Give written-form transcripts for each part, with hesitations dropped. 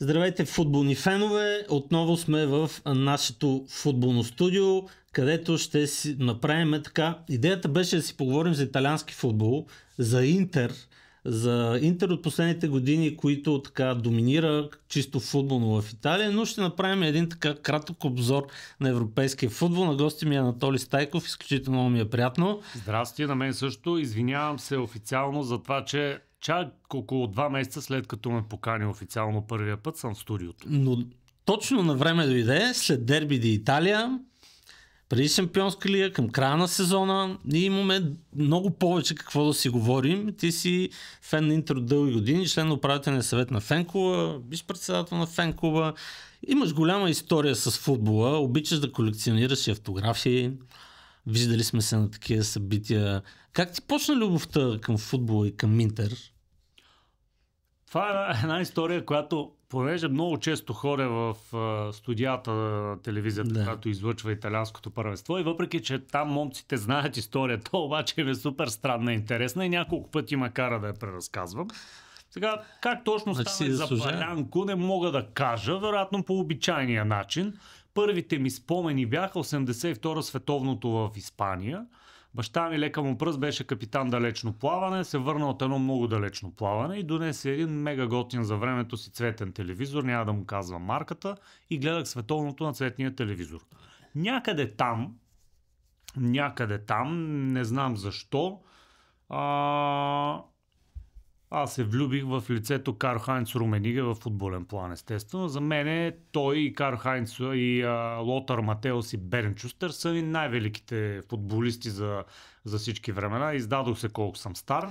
Здравейте, футболни фенове! Отново сме в нашето футболно студио, където ще си направим така. Идеята беше да си поговорим за италиански футбол, за Интер от последните години, които така доминира чисто футболно в Италия, но ще направим един така кратък обзор на европейския футбол. На гости ми е Анатолий Стайков, изключително много ми е приятно. Здрасти, на мен също. Извинявам се официално за това, че чак около 2 месеца след като ме покани официално първия път съм в студиото. Но точно на време дойде, след Дерби де Италия, преди Шампионска лига, към края на сезона, и имаме много повече какво да си говорим. Ти си фен на Интер от дълги години, член на управителния съвет на фен-клуба, биш председател на фен-клуба. Имаш голяма история с футбола, обичаш да колекционираш и автографии. Виждали сме се на такива събития. Как ти почна любовта към футбола и към Интер? Това е една история, която, понеже много често ходя в студията на телевизията, която излъчва италианското първенство, и въпреки, че там момците знаят историята, обаче е супер странна и интересна и няколко пъти ме кара да я преразказвам. Сега, как точно стане за Палянко, не мога да кажа, вероятно по обичайния начин. Първите ми спомени бяха 82-а световното в Испания. Баща ми, лека му пръст, беше капитан далечно плаване, се върна от едно много далечно плаване и донесе един мега готин за времето си цветен телевизор, няма да му казвам марката, и гледах световното на цветния телевизор. Някъде там, не знам защо, аз се влюбих в лицето Карл Хайнц Румениге в футболен план, естествено. За мен той и Карл Хайнц и Лотар Матеус и Бернт Шустер са ми най-великите футболисти за всички времена. Издадох се колко съм стар.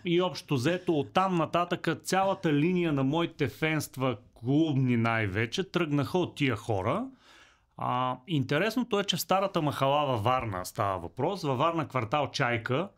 И общо взето оттам нататък цялата линия на моите фенства, клубни най-вече, тръгнаха от тия хора. Интересното е, че в старата махала във Варна става въпрос. Във Варна квартал Чайка,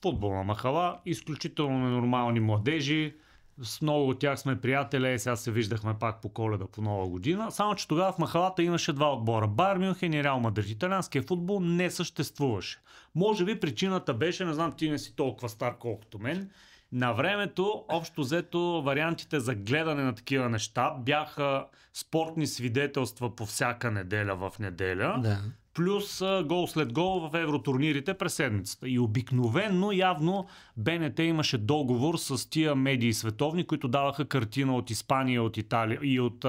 футболна махала, изключително ненормални младежи, с много от тях сме приятели, сега се виждахме пак по Коледа, по Нова година, само че тогава в махалата имаше два отбора, Байер Мюнхен и Реал Мадрид. Италианския футбол не съществуваше. Може би причината беше, не знам, ти не си толкова стар колкото мен, на времето, общо взето, вариантите за гледане на такива неща бяха спортни свидетелства по всяка неделя в неделя. Да. Плюс гол след гол в евротурнирите през седмицата. И обикновено, явно, БНТ имаше договор с тия медии световни, които даваха картина от Испания, от Италия и от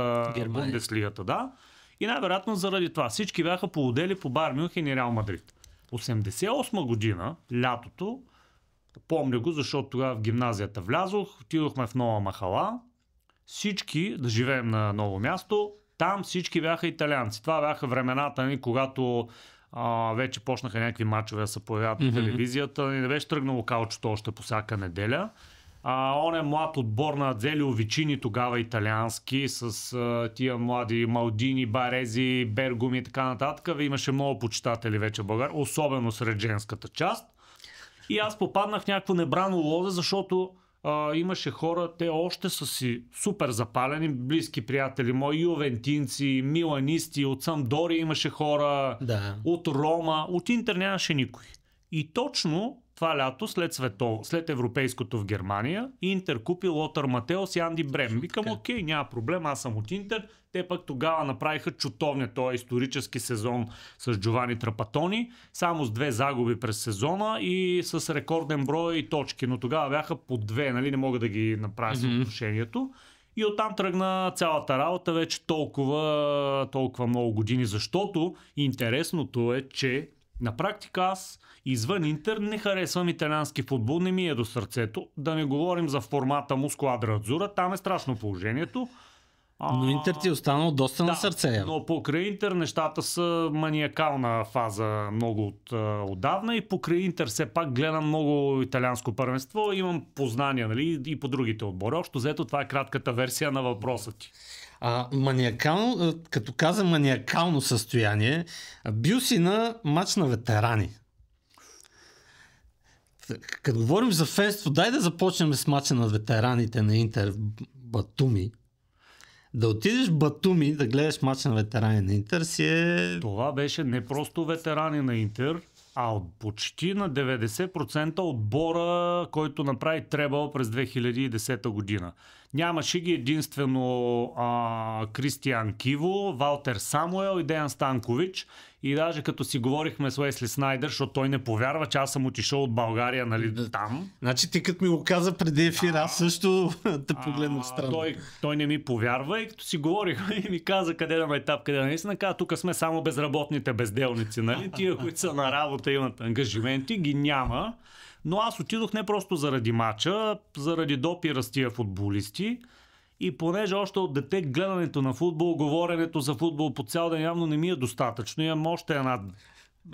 Бундеслигата. Да? И най-вероятно заради това всички бяха полудели по Байер Мюнхен и Реал Мадрид. 88 година, лятото, помня го, защото тогава в гимназията влязох, отидохме в нова махала, всички да живеем на ново място. Там всички бяха италианци. Това бяха времената, когато вече почнаха някакви мачове да се появяват по телевизията. Не беше тръгнало каучето още по всяка неделя. Он е млад отбор на Дзелио Вичини, тогава италиански, с тия млади Малдини, Барези, Бергоми и така нататък. Имаше много почитатели вече в България, особено сред женската част. И аз попаднах в някакво небрано лозе, защото имаше хора, те още са си супер запалени, близки приятели мои, ювентинци, миланисти, от Самдори имаше хора, от Рома, от Интер нямаше никой. И точно това лято, след европейското в Германия, Интер купи Лотар Матеус и Анди Брем. Викам, окей, няма проблем, аз съм от Интер. Те пък тогава направиха чутовния този исторически сезон с Джовани Трапатони, само с 2 загуби през сезона и с рекорден брой точки, но тогава бяха по 2, нали, не мога да ги направя съотношението. И оттам тръгна цялата работа вече толкова много години, защото интересното е, че на практика аз извън Интер не харесвам италиански футбол, не ми е до сърцето. Да не говорим за формата му Сквадра Адзура, там е страшно положението. Но Интер ти е останал доста на сърце. Но покрай Интер нещата са маниакална фаза много отдавна и покрай Интер все пак гледам много италианско първенство, имам познания, нали, и по другите отбори. Общо взето това е кратката версия на въпроса ти. Маниакално, като каза маниакално състояние, бил си на мач на ветерани. Като говорим за фенство, дай да започнем с мача на ветераните на Интер в Батуми. Да отидеш в Батуми да гледаш мача на ветерани на Интер си е... Това беше не просто ветерани на Интер, а от почти на 90% отбора, който направи требъл през 2010 година. Нямаше ги единствено Кристиан Киво, Валтер Самуел и Деян Станкович. И даже като си говорихме с Уесли Снайдер, защото той не повярва, че аз съм отишъл от България, нали, там. Значи ти като ми го каза преди ефир, аз също те погледнах странно. Той не ми повярва и като си говорихме и ми каза къде да ме етап, къде да наистина каза, тук сме само безработните безделници, нали? Тия, които са на работа, имат ангажименти, ги няма. Но аз отидох не просто заради мача, заради допира с тия футболисти. И понеже още от дете гледането на футбол, говоренето за футбол по цял ден явно не ми е достатъчно. Имам още една...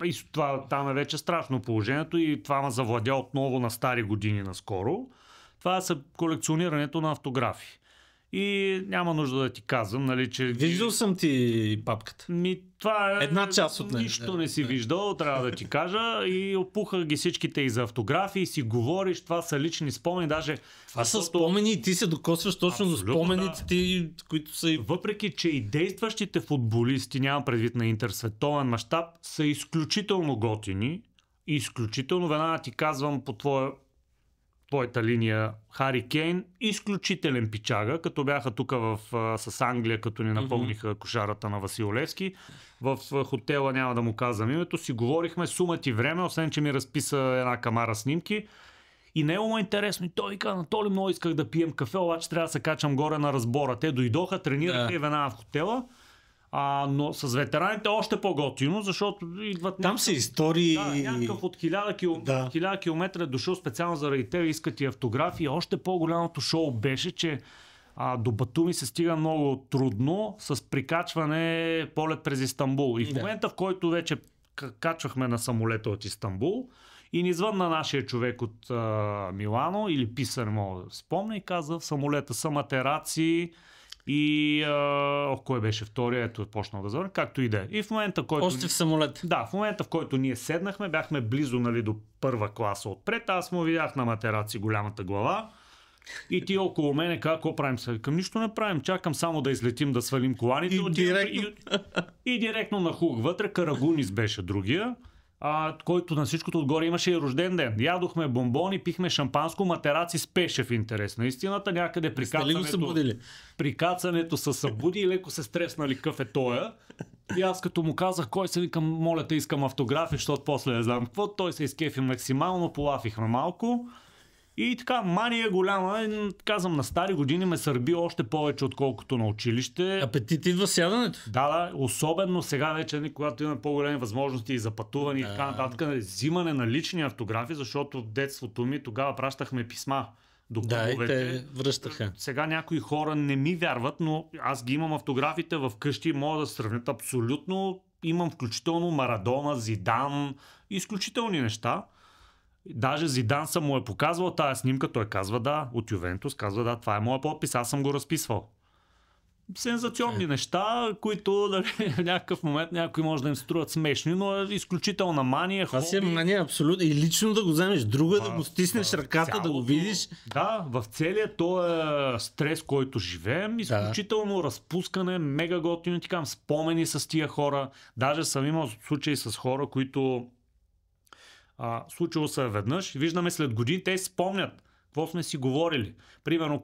И това, там е вече страшно положението и това ме завладя отново на стари години наскоро. Това е колекционирането на автографи. И няма нужда да ти казвам, нали, че... Виждал съм ти папката. Това е... Една част от нея. Нищо не си виждал, трябва да ти кажа. И опухах ги всичките и за автографии, и си говориш, това са лични спомени, даже... Това са спомени и ти се докосваш точно до спомените ти, които са... Въпреки, че и действащите футболисти, нямам предвид на интерсветовен мащаб, са изключително готини. Изключително, веднага ти казвам по твоята линия, Хари Кейн, изключителен пичага, като бяха тук с Англия, като ни напомниха кошарата на Васил Левски. В хотела, няма да му казвам името, си говорихме сума ти време, освен че ми разписа една камара снимки. И него му е интересно. И той вика, Анатолий, много исках да пием кафе, обаче трябва да се качам горе на разбора. Те дойдоха, тренираха и веднага в хотела. Но с ветераните още по-готино, защото идват... Там са истории... Да, някакъв от 1000 км е дошъл специално заради тебе, искат и автографии. Още по-голямото шоу беше, че до Батуми се стига много трудно с прикачване полет през Истанбул. И в момента, в който вече качвахме на самолета от Истанбул и ни звънна нашия човек от Милано или писар, мога да спомня, и каза, в самолета са матераци. И кой беше втория, ето е почнал да звъня, както и да е. И в момента, който... Още в самолет. Да, в момента, в който ние седнахме, бяхме близо, нали, до първа класа отпред, аз му видях на матераци голямата глава. И ти около мене, какво правим сега? Към нищо не правим, чакам само да излетим, да свалим коланите. И директно нахух вътре, Карагунис беше другия. Който на всичкото отгоре имаше и рожден ден. Ядохме бомбони, пихме шампанско, матераци спеше в интерес на истината. Някъде прикацането се събуди и леко се стреснали какъв е тоя. И аз като му казах, кой се, викам, моля те, искам автографи, защото после не знам какво. Той се изкефи максимално, полафихме малко. И така, мания голяма, казвам, на стари години ме сърби още повече, отколкото на училище. Апетит идва сядането. Да, особено сега вече, когато имаме по-големи възможности и за пътуване и така нататък, взимане на лични автографи, защото в детството ми тогава пращахме писма до клубовете. Да, и те връщаха. Сега някои хора не ми вярват, но аз ги имам автографите в къщи и мога да сравнят абсолютно. Имам включително Марадона, Зидан, изключителни неща. Даже Зидан съм му е показвал тази снимка, той казва да, от Ювентус, казва да, това е моя подпис, аз съм го разписвал. Сензационни неща, които дали, в някакъв момент някои може да им струват смешни, но е изключителна мания. Това си е мания абсолютно. И лично да го вземеш, друга да го стиснеш ръката, да го видиш. Да, в целия този стрес, който живеем, изключително разпускане, мега готино, ти казвам, спомени с тия хора. Даже съм имал случаи с хора, които случило се веднъж, виждаме след години, те си спомнят какво сме си говорили. Примерно,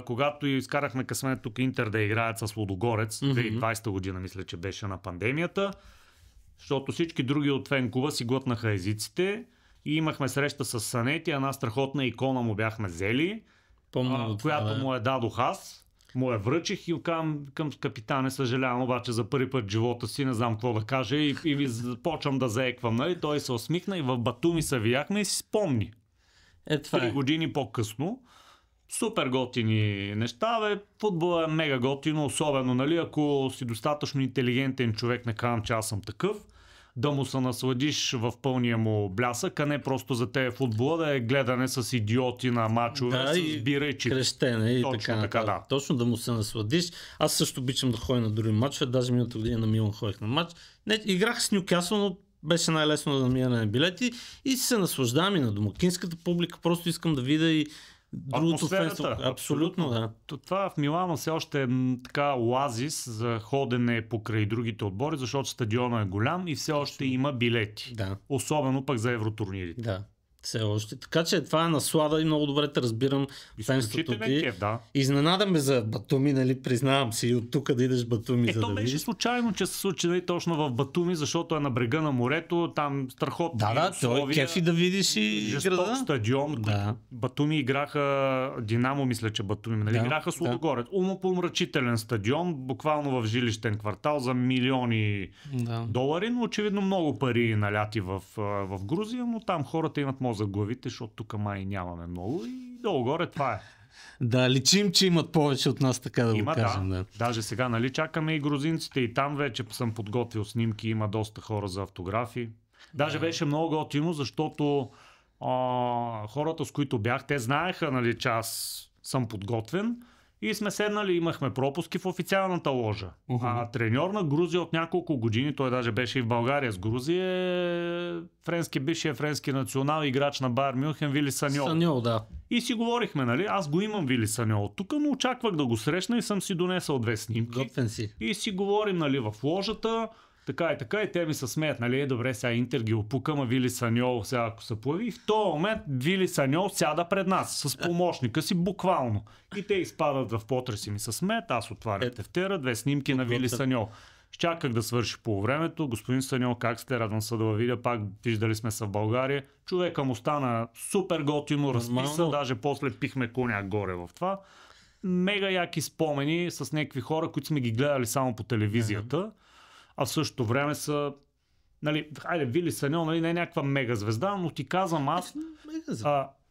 когато изкарахме късмет тук Интер да играят с Лудогорец, 2020 година, мисля, че беше на пандемията, защото всички други от фен-клуба си глътнаха езиците и имахме среща с Санети, една страхотна икона му бяхме взели, която му дадох аз. Му я връчих и към капитане, съжалявам, обаче за първи път в живота си не знам какво да кажа и ви започвам да заеквам. Нали? Той се усмихна и в Батуми се видяхме и си спомни. 3 години по-късно. Супер готини неща. Футбол е мега готино, особено, нали, ако си достатъчно интелигентен човек, не казвам, че аз съм такъв, да му се насладиш в пълния му блясък, а не просто за те футбола да е гледане с идиоти на мачове, с бира и чип. Крещене и точно така, да. Точно да му се насладиш. Аз също обичам да ходя на други мачове, даже миналата година на Милан ходих на матч. Играх с Нюкасъл, но беше най-лесно да намиране на билети и се наслаждавам и на домакинската публика. Просто искам да видя и другото фенство. Абсолютно, да. Това в Милано все още е така оазис за ходене покрай другите отбори, защото стадиона е голям и все още има билети. Да. Особено пък за евротурнирите. Да. Все още. Така че това е наслада и много добре те разбирам фенството ти. Кеф, да. Изненадаме за Батуми, нали, признавам си, и от тук да идеш в Батуми, за да беше видиш. случайно, че се случи нали, точно в Батуми, защото е на брега на морето, там страхотно. Да, той кефи да видиш и жесток града. стадион. Да. Батуми играха, Динамо мисля, че Батуми, нали, играха с Лудогорец. Умопомрачителен стадион, буквално в жилищен квартал за милиони долари, но очевидно много пари наляти в Грузия, но там хората имат мозък в главите, защото тук май нямаме много и долу-горе това е. Да, личим, че имат повече от нас, така да го кажем. Да. Даже сега, нали, чакаме и грузинците и там вече съм подготвил снимки, има доста хора за автографи. Даже беше много готино, защото хората, с които бях, те знаеха, нали, че аз съм подготвен и сме седнали, имахме пропуски в официалната ложа. Треньор на Грузия от няколко години, той даже беше и в България с Грузия, бившия френски национал, играч на Байер Мюнхен, Вили Саньол. Саньол, да. И си говорихме, нали, аз го имам Вили Саньол тук, но очаквах да го срещна и съм си донесъл 2 снимки. Готвен си. И си говорим, нали, в ложата. Така и те ми се смеят, нали, добре, сега Интер ги опукам, а Вили Саньол сега ако се появи. И в този момент Вили Саньол сяда пред нас с помощника си буквално. И те изпадат в потреси ми се смеят, аз отварям тефтера, 2 снимки на Вили Саньол. Чаках да свърши по времето. Господин Саньол, как сте? Радвам се да видя. Пак виждали сме се в България. Човека му стана супер готино, разписа, даже после пихме коняк горе в това. Мега яки спомени с някакви хора, които сме ги гледали само по телевизията. А в същото време са, нали, Вили Саньол, нали, не е някаква мега звезда, но ти казвам аз,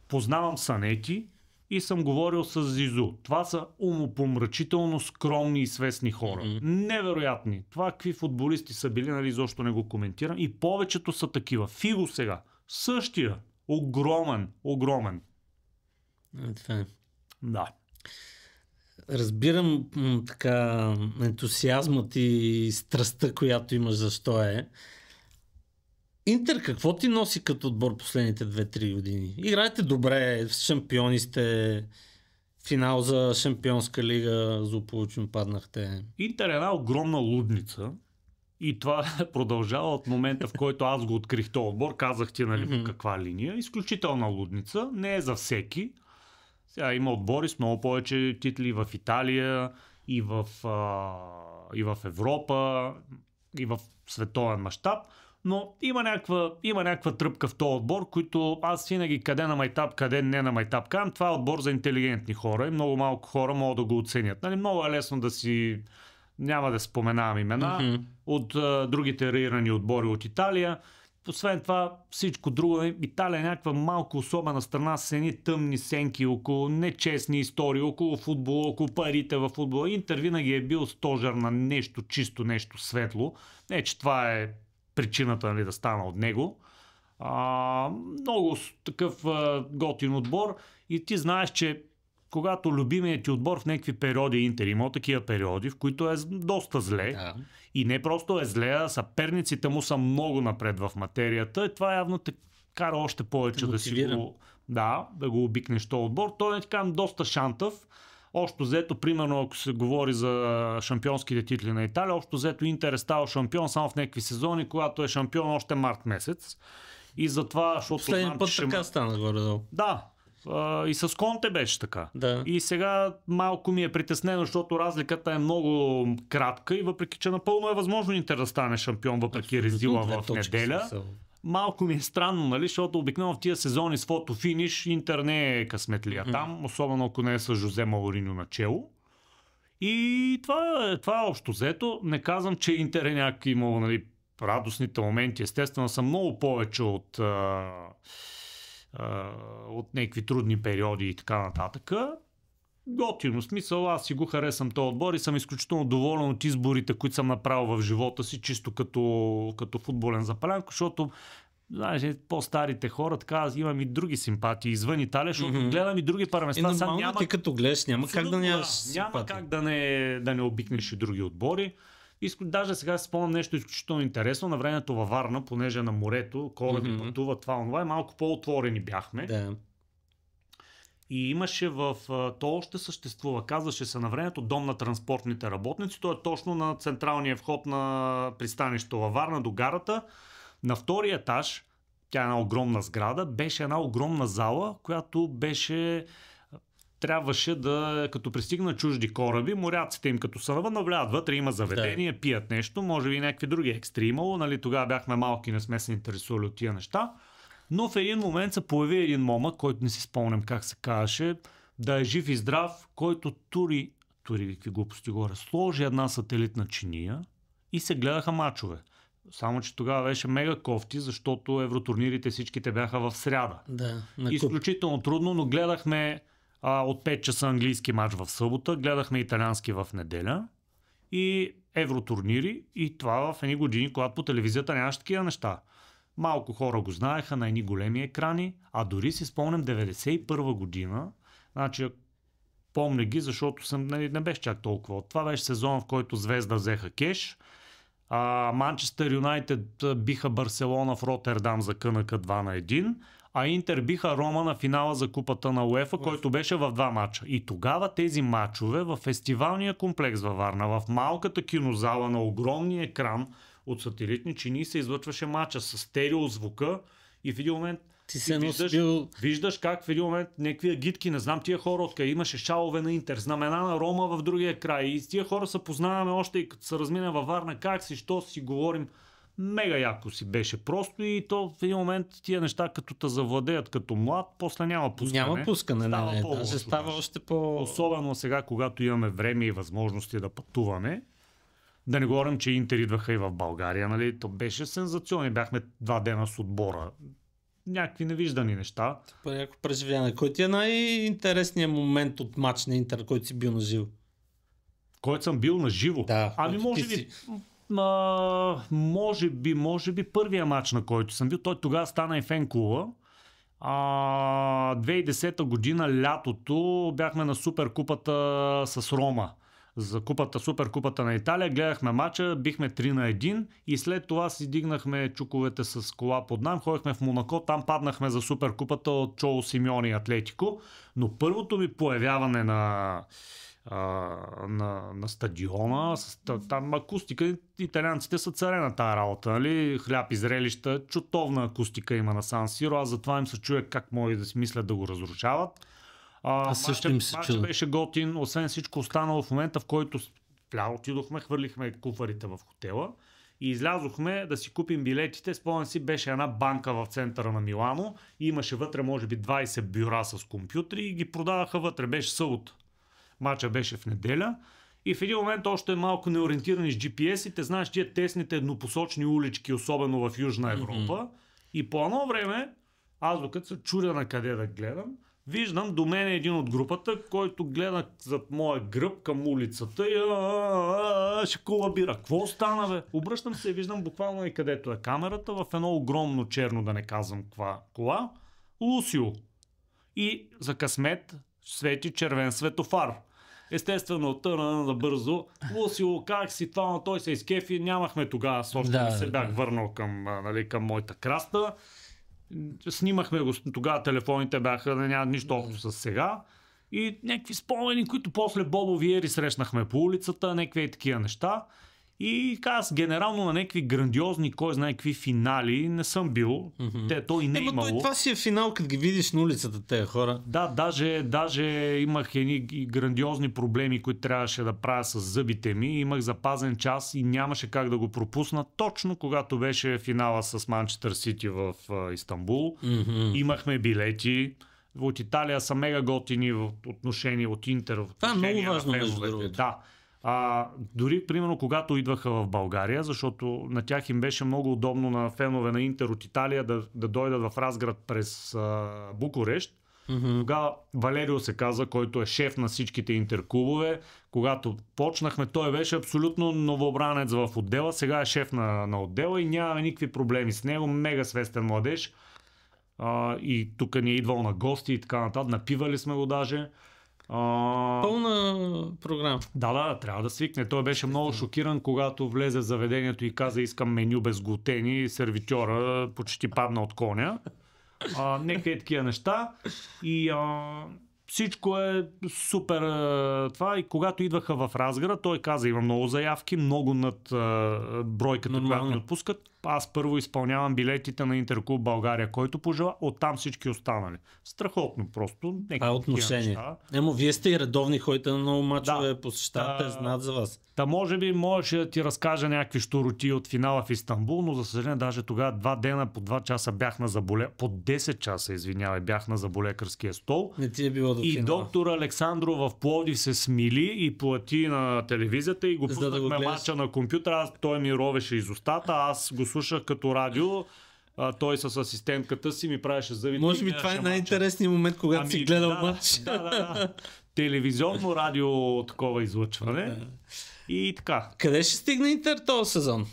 познавам Санети и съм говорил с Зизу. Това са умопомрачително скромни и свестни хора. Невероятни. Това какви футболисти са били, нали, защо не го коментирам. И повечето са такива. Фиго сега. Същия. Огромен. Да. Разбирам така ентусиазмът и страстта, която имаш защо е. Интер какво ти носи като отбор последните 2-3 години? Играете добре, шампиони сте, финал за Шампионска лига, злополучно паднахте. Интер е една огромна лудница и това продължава от момента, в който аз го открих този отбор. Казах ти, нали, по каква линия. Изключителна лудница, не е за всеки. Сега има отбори с много повече титли в Италия, и в Европа, и в световен мащаб, но има някаква тръпка в този отбор, който аз винаги къде на майтап, къде не на майтап казвам, това е отбор за интелигентни хора и много малко хора могат да го оценят. Нали, много е лесно да си, няма да споменавам имена, от другите реирани отбори от Италия. Освен това, всичко друго, Италия е някаква малко особена страна с едни тъмни сенки около нечестни истории, около футбола, около парите във футбола. Интер винаги е бил стожер на нещо чисто, нещо светло. Не, че това е причината, нали, да стана от него. Много такъв готин отбор и ти знаеш, че когато любимият ти отбор в някакви периоди, Интер има такива периоди, в които е доста зле. И не просто е зле, а съперниците му са много напред в материята. И това явно те кара още повече да го обикнеш този отбор. Той е така доста шантъв. Общо взето, примерно, ако се говори за шампионските титли на Италия, общо взето Интер е ставал шампион само в някакви сезони, когато е шампион още март месец. И затова, защото последния път така стана горе-долу. Да. И с Конте беше така. Да. И сега малко ми е притеснено, защото разликата е много кратка и въпреки, че напълно е възможно Интер да стане шампион, въпреки резила в неделя. Малко ми е странно, нали, защото обикновено в тия сезони с фотофиниш Интер не е късметлия там, особено ако не е с Жозе Мауриньо начело. И това е общо взето. Не казвам, че Интер е някакви имало, нали, радостните моменти. Естествено са много повече от някакви трудни периоди и така нататък. Готино, смисъл, аз си го харесвам този отбор и съм изключително доволен от изборите, които съм направил в живота си, чисто като футболен запалянко, защото знаеш, по-старите хора, така аз имам и други симпатии извън Италия, защото гледам и други парамества. Нормално ти като гледаш, няма как да нямаш симпатия. Няма как да не обикнеш и други отбори. Даже сега си спомням нещо изключително интересно. На времето във Варна, понеже на морето, кораби пътуват, това е малко по-отворени бяхме. Да. И имаше то още съществува, казваше се на времето Дом на транспортните работници, то е точно на централния вход на пристанището във Варна до гарата. На втория етаж, тя е една огромна сграда, беше една огромна зала, която трябваше да, като пристигнат чужди кораби, моряците им като са навън, навлядат вътре, има заведение, пият нещо, може би някакви други екстри имало, нали, тогава бяхме малки, не сме се интересували от тия неща. Но в един момент се появи един момък, който не си спомням как се казваше, да е жив и здрав, който тури какви глупости горе, сложи една сателитна чиния и се гледаха мачове. Само че тогава беше мега кофти, защото евротурнирите всичките бяха в сряда. Да, изключително трудно, но гледахме от 5 часа английски матч в събота, гледахме италиански в неделя и евротурнири, и това в едни години, когато по телевизията нямаше такива неща. Малко хора го знаеха на едни големи екрани, а дори си спомням 91 година, значи помня ги, защото не беше чак толкова. Това беше сезон, в който Звезда взеха кеш, Манчестър Юнайтед биха Барселона в Ротердам за КНК 2-1, а Интер биха Рома на финала за купата на УЕФА, който беше в 2 мача. И тогава тези мачове в фестивалния комплекс във Варна, в малката кинозала на огромния екран от сателитни чинии се излъчваше мача с стереозвука и в един момент виждаш как в един момент някакви агитки, не знам тия хора откъде, имаше шалове на Интер, знамена на Рома в другия край и с тия хора се познаваме още и като се размина във Варна, как си, що си говорим. Мега яко си беше просто и то в един момент тия неща като те завладеят като млад, после няма пускане. Няма пускане, даже става още по... Особено сега, когато имаме време и възможности да пътуваме. Да не говорим, че Интер идваха и в България, нали? То беше сензационно. Бяхме 2 дена с отбора. Някакви невиждани неща. Яко преживяване. Кой ти е най-интересният момент от матч на Интер, който си бил на живо? Който съм бил на живо? Да. Може би първия матч, на който съм бил, той тогава стана и фен клуба. 2010 година, лятото, бяхме на Суперкупата с Рома. За Суперкупата на Италия, гледахме матча, бихме 3-1 и след това си дигнахме чуковете с кола под нам, ходихме в Монако, там паднахме за Суперкупата от Чоло Симеоне и Атлетико, но първото ми появяване на стадиона, там акустика, италианците са царе на тази работа, нали? Хляб и зрелища, чутовна акустика има на Сан Сиро, аз затова им се чуя как може да си мислят да го разрушават. Матчът беше готин, освен всичко останало в момента, в който отидохме, хвърлихме куфарите в хотела и излязохме да си купим билетите. Спомням си, беше една банка в центъра на Милано и имаше вътре може би 20 бюра с компютри и ги продаваха вътре. Беше събота. Матчът беше в неделя и в един момент още малко неориентирани с GPS-ите, знаеш тия тесните еднопосочни улички, особено в Южна Европа. И по едно време, аз докато се чудя на къде да гледам, виждам до мен един от групата, който гледа зад моя гръб към улицата и ще колабира. Какво стана, бе? Обръщам се и виждам буквално и където е камерата, в едно огромно черно, да не казвам каква кола, Лусио. И за късмет свети червен светофар. Естествено, търна бързо. Лусио, как си това, той се изкефи. Нямахме тогава, още се бях върнал към моята краста. Снимахме го, тогава телефоните бяха, няма нищо общо с сега. И някакви спомени, които после Бобо Виери срещнахме по улицата, някакви такива неща. И аз генерално на някакви грандиозни, кой знае какви финали не съм бил. Той не имало. Това си е финал, като ги видиш на улицата тези хора. Да, даже имах едни грандиозни проблеми, които трябваше да правя с зъбите ми. Имах запазен час и нямаше как да го пропусна. Точно когато беше финала с Манчестър Сити в Истанбул. Имахме билети. От Италия са мега готини в отношение от Интер. Това е много важно, между другото. Да. Дори, примерно, когато идваха в България, защото на тях им беше много удобно на фенове на Интер от Италия да дойдат в Разград през Букурещ. Тогава Валерио се каза, който е шеф на всичките интерклубове. Когато почнахме, той беше абсолютно новобранец в отдела, сега е шеф на отдела и няма никакви проблеми с него, мега свестен младеж. И тук ни е идвал на гости и така нататък, напивали сме го даже. Пълна програма. Да, трябва да свикне. Той беше много шокиран, когато влезе в заведението и каза: искам меню без глутени, сервитьора почти падна от коня. Някакви такива неща. И всичко е супер това и когато идваха в Разград, той каза, има много заявки, много над бройката, която ни отпускат. Аз първо изпълнявам билетите на Интерклуб България, който пожела, оттам всички останали. Страхотно просто. Това е отношение. Вие сте и редовни, ходите на много мачове, посещавате, знаят за вас. Та може би можеше да ти разкажа някакви щуроти от финала в Истанбул, но за съжаление даже тогава 2 дена по 2 часа бях на по 10 часа, извинявай, бях на заболекарския стол. Не ти е било до финала. И доктор Александров в Пловдив се смили и плати на телевизията и го пуснахме мача на компютъра. Той ми ровеше из устата, аз го слушах като радио. Той с асистентката си ми правеше зъбите. Може би това е най-интересният момент, когато си гледал мач. Да. Телевизионно радио такова излъчване. И така. Къде ще стигне Интер този сезон?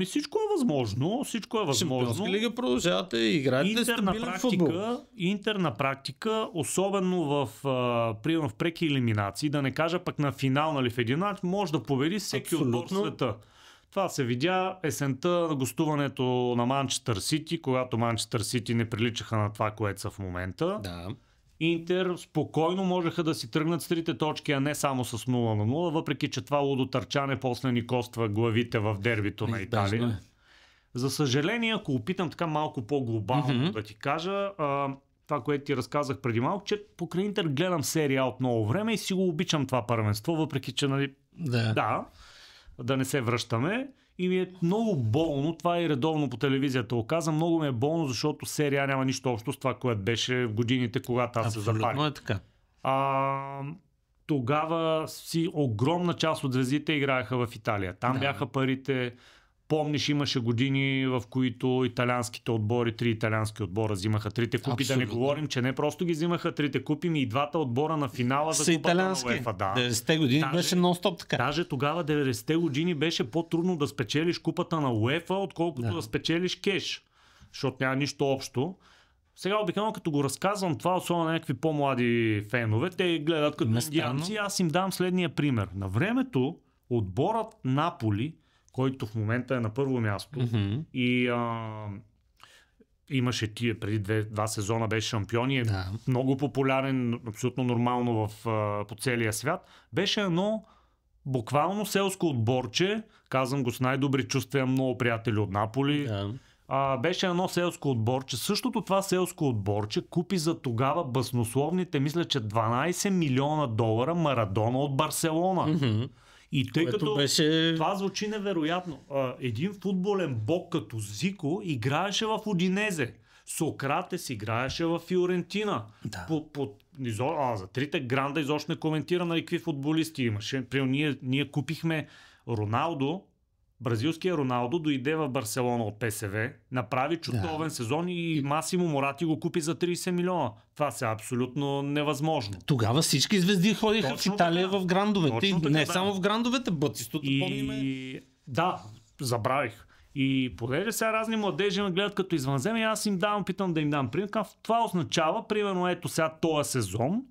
Всичко е възможно. Шампионска лига продължавате и играете стабилен футбол. Интер на практика, особено в преки елиминации, да не кажа пък на финал, нали, в един мач, може да победи всеки отбор в света. Това се видя есента на гостуването на Манчестър Сити, когато Манчестър Сити не приличаха на това, което са в момента. Да. Интер спокойно можеха да си тръгнат с 3 точки, а не само с 0-0, въпреки че това лудо търчане после ни коства главите в дербито на Италия. За съжаление, ако опитам така малко по-глобално да ти кажа, това, което ти разказах преди малко, че покрай Интер гледам серия от много време и си го обичам това първенство, въпреки че да не се връщаме. И ми е много болно, това и редовно по телевизията го казвам, много ми е болно, защото серия няма нищо общо с това, което беше в годините, когато аз се запалих. Абсолютно е така. Тогава си огромна част от звездите играеха в Италия. Там бяха парите. Помниш, имаше години, в които италианските отбори, 3 италиански отбора взимаха 3 купи. Да не говорим, че не просто ги взимаха 3 купи, и 2 отбора на финала за купата на УЕФА. 90-те години беше нон-стоп така. Даже тогава 90-те години беше по-трудно да спечелиш купата на УЕФА, отколкото да спечелиш кеш. Защото няма нищо общо. Сега обикновено като го разказвам това, особено на някакви по-млади фенове, те гледат като индианци. Аз им дам следния пример. На времето отборът Наполи, който в момента е на първо място и имаше преди 2 сезона беше шампион и е много популярен, абсолютно нормално по целия свят, беше едно буквално селско отборче, казвам го с най-добри чувства, много приятели от Наполи. Беше едно селско отборче. Същото това селско отборче купи за тогава баснословните, мисля, че $12 милиона Марадона от Барселона. И тъй като това звучи невероятно. Един футболен бог като Зико играеше в Удинезе. Сократес играеше в Фиорентина. За 3 гранда изобщо не коментира на какви футболисти имаше. Ние купихме Роналдо, бразилския Роналдо дойде в Барселона от ПСВ, направи чудовен сезон и Масимо Морати го купи за 30 милиона. Това е абсолютно невъзможно. Тогава всички звезди ходиха в Италия в грандовете. Не само в грандовете, Батистуто помниме. Да, забравих. И понеже сега разни младежи ме гледат като извънземни, аз им питам да им дам пример. Това означава, примерно ето сега този сезон,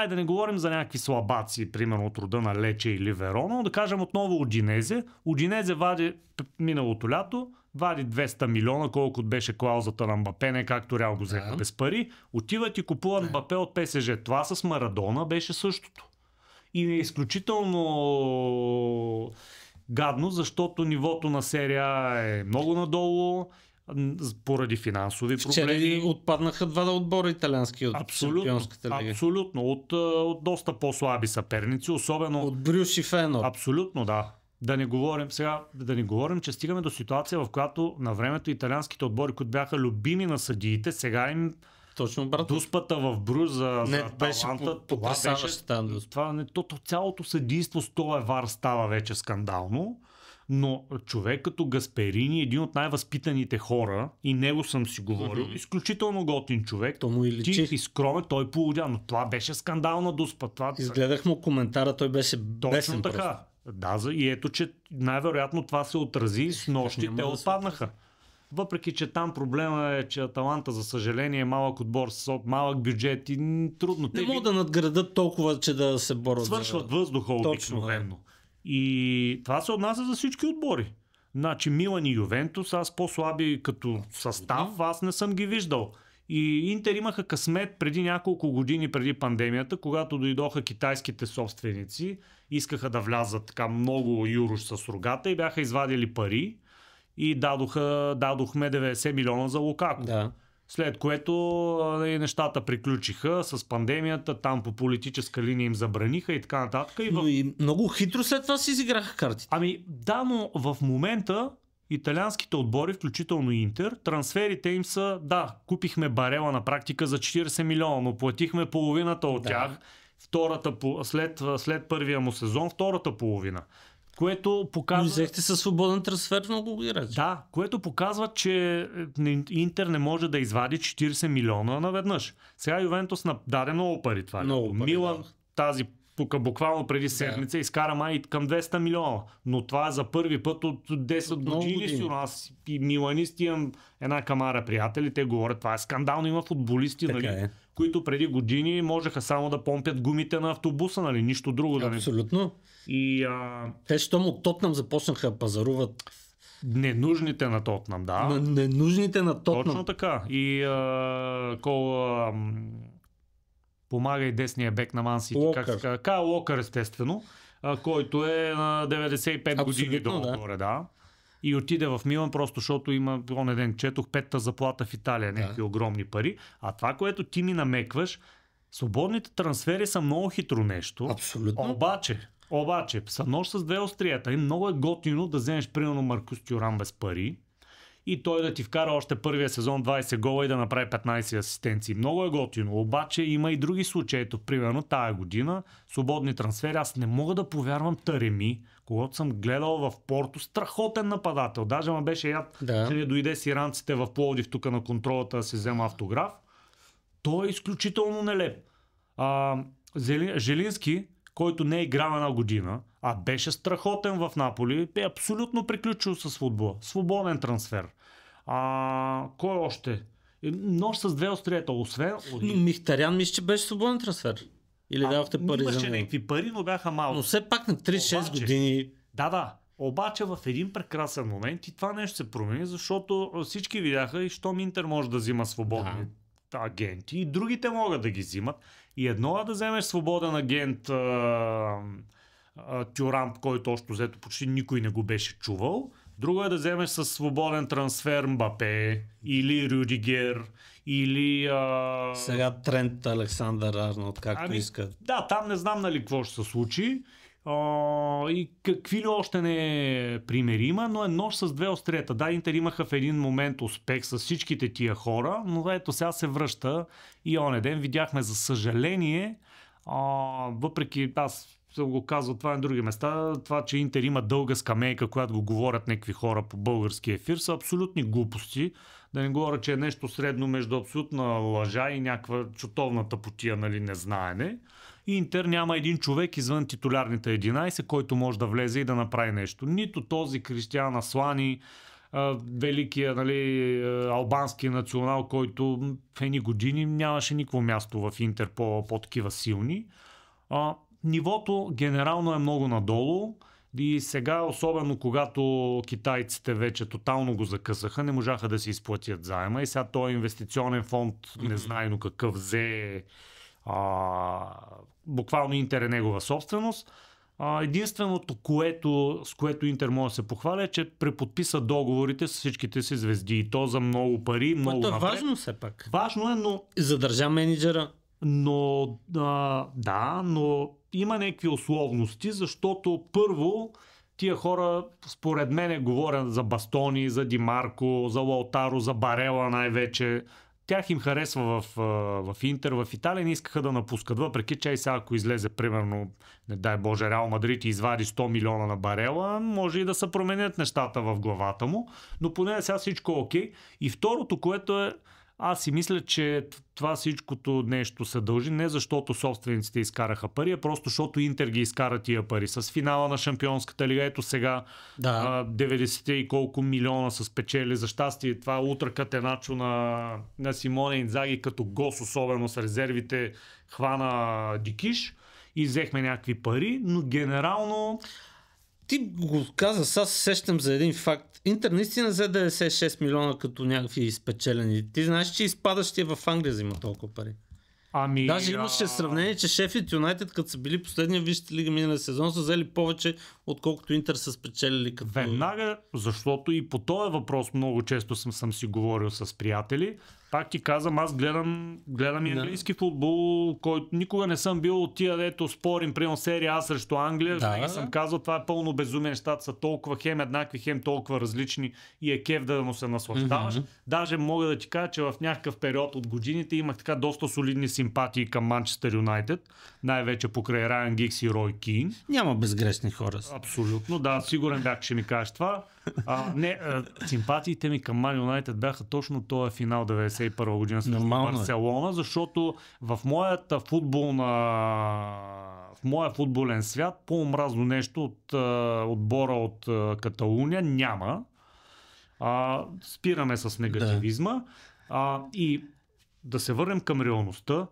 да не говорим за някакви слабаци, примерно от рода на Лече или Верона, но да кажем отново Удинезе. Удинезе вади миналото лято, вади 200 милиона, колкото беше клаузата на Мбапе, не както Реал го взеха без пари. Отиват и купуват Мбапе от ПСЖ. Това с Марадона беше същото. И е изключително гадно, защото нивото на серия е много надолу, поради финансови проблеми. Вчера отпаднаха 2 отбора италиански от Шампионската лига. Абсолютно. От доста по-слаби съперници, особено от Брюш и Фейнорд. Абсолютно, да. Да не говорим, че стигаме до ситуация, в която на времето италианските отбори, които бяха любими на съдиите, сега им точно дуспата в Бруж за Аталанта. Цялото съдийство с този вар става вече скандално. Но човек като Гасперини, един от най-възпитаните хора, и него съм си говорил, изключително готин човек, тих и скромен, той полудя, но това беше скандална дуспа. Изгледах му коментара, той беше бесен. Точно така. Да, и ето, че най-вероятно това се отрази с нощи, те отпаднаха. Въпреки, че там проблема е, че Аталанта, за съжаление, е малък отбор с малък бюджет и трудно. Не могат да надградат толкова, че да се борят. Свършват въздуха обикновено. И това се отнася за всички отбори. Значи Милан и Ювентус, аз по-слаби като състав, аз не съм ги виждал. И Интер имаха късмет преди няколко години преди пандемията, когато дойдоха китайските собственици, искаха да влязат така много юруш с рогата и бяха извадили пари и дадохме 90 милиона за Лукако. Да. След което нещата приключиха с пандемията, там по политическа линия им забраниха и така нататък. Но и много хитро след това си изиграха картите. Ами да, но в момента италианските отбори, включително Интер, трансферите им са, да, купихме Барела на практика за 40 милиона, но платихме половината от тях след първия му сезон, втората половина. Което показва... Но взехте със свободен трансфер много играчи. Да, което показва, че Интер не може да извади 40 милиона наведнъж. Сега Ювентус даде много пари това. Много пари, Милан тази буквално преди седмица изкара май към 200 милиона. Но това е за първи път от 10 години. Сигурно аз и миланисти имам една камара приятели, те говорят, това е скандално, има футболисти, нали, които преди години можеха само да помпят гумите на автобуса, нали, нищо друго да не... Абсолютно. И, те, щом от Тотнам започнаха да пазаруват ненужните на Тотнам, да. Ненужните на Тотнам. Точно така. И помага и десния бек на Ман Сити. Кайл Уокър, естествено, който е на 95 години долу-горе, да. И отиде в Милан, просто защото има, онен ден четох, 5-та заплата в Италия, някакви огромни пари. А това, което ти ми намекваш, свободните трансфери са много хитро нещо. Абсолютно. Обаче, са нож с две острията. И много е готино да вземеш примерно Маркус Тюран без пари и той да ти вкара още първия сезон 20 гола и да направи 15 асистенции. Много е готино. Обаче има и други случаи. Ето, примерно тая година свободни трансфери. Аз не мога да повярвам Тареми, когато съм гледал в Порто, страхотен нападател. Даже ме беше яд, че дойде с иранците в Пловдив тук на контролата да се взема автограф. Той е изключително нелеп. Желински, който не е играл една година, а беше страхотен в Наполи, е абсолютно приключил с футбола. Свободен трансфер. Кой още? Нож с две остриета, освен... Михтарян мисля, че беше свободен трансфер. Или давахте пари за него? Имаше някакви пари, но бяха малко. Но все пак на 36 години... Да. Обаче в един прекрасен момент и това нещо се промени, защото всички видяха и щом Интер може да взима свободни агенти и другите могат да ги взимат. И едно е да вземеш свободен агент Тюрам, който още взето почти никой не го беше чувал. Друго е да вземеш със свободен трансфер Мбапе или Рюдигер или... Сега Трент Александър Арнолд, както искат. Да, там не знам нали какво ще се случи. И какви ли още не примери има, но е нож с две острията. Да, Интер имаха в един момент успех с всичките тия хора, но ето сега се връща и онен ден видяхме за съжаление, въпреки аз съм го казал това на други места, това, че Интер има дълга скамейка, която го говорят някакви хора по български ефир, са абсолютни глупости. Да не говоря, че е нещо средно между абсолютна лъжа и някаква чутовната потия, нали, незнаене. Интер няма един човек извън титулярните 11, който може да влезе и да направи нещо. Нито този Кристиан Аслани, великия, нали, албански национал, който в едни години нямаше никакво място в Интер по-такива силни. Нивото генерално е много надолу. И сега, особено когато китайците вече тотално го закъсаха, не можаха да си изплатят заема и сега този инвестиционен фонд, незнайно какъв взе, буквално Интер е негова собственост. Единственото, с което Интер може да се похваля, е, че преподписа договорите с всичките си звезди и то за много пари, много напред. Това е важно все пак. Важно е, но... Задържа менеджера. Но но има някакви условности, защото първо тия хора, според мен, говорят за Бастони, за Ди Марко, за Лаутаро, за Барела най-вече. Тях им харесва в Интер, в Италия, не искаха да напускат, въпреки че и сега ако излезе примерно, не дай Боже, Реал Мадрид и извади 100 милиона на Барела, може и да се променят нещата в главата му, но поне сега всичко е окей. И второто, което е, аз си мисля, че това всичкото нещо се дължи не защото собствениците изкараха пари, а просто защото Интер ги изкара тия пари. С финала на Шампионската лига, ето сега 90 и колко милиона са спечели. За щастие това ултракатеначо на Симоне Инзаги като гос, особено с резервите, хвана Дикиш и взехме някакви пари, но генерално... Ти го каза, сега се сещам за един факт. Интер наистина взе 96 милиона като някакви изпечелени. Ти знаеш, че изпадащия в Англия взима толкова пари. Даже имаше сравнение, че Шефилд Юнайтед, като са били последния висшата лига миналия сезон, са взели повече, отколкото Интер са спечелили като... Веднага, защото и по този въпрос много често съм си говорил с приятели. Пак ти казвам, аз гледам и английски футбол, който никога не съм бил от тия, дето спорим, примерно серия А срещу Англия. Винаги съм казал, това е пълно безумие, нещата са толкова хем еднакви, хем толкова различни и е кеф да му се наслаждаваш. Даже мога да ти кажа, че в някакъв период от годините имах така доста солидни симпатии към Манчестър Юнайтед, най-вече покрай Райан Гигс и Рой Кин. Няма безгрешни хора. Абсолютно, да, сигурен бях, ще ми кажеш това. Симпатиите ми към Ман Юнайтед бяха точно този финал 91 година с Барселона, защото в моя футболен свят по-омразно нещо от отбора от Каталуния няма. Спираме с негативизма. И да се върнем към реалността.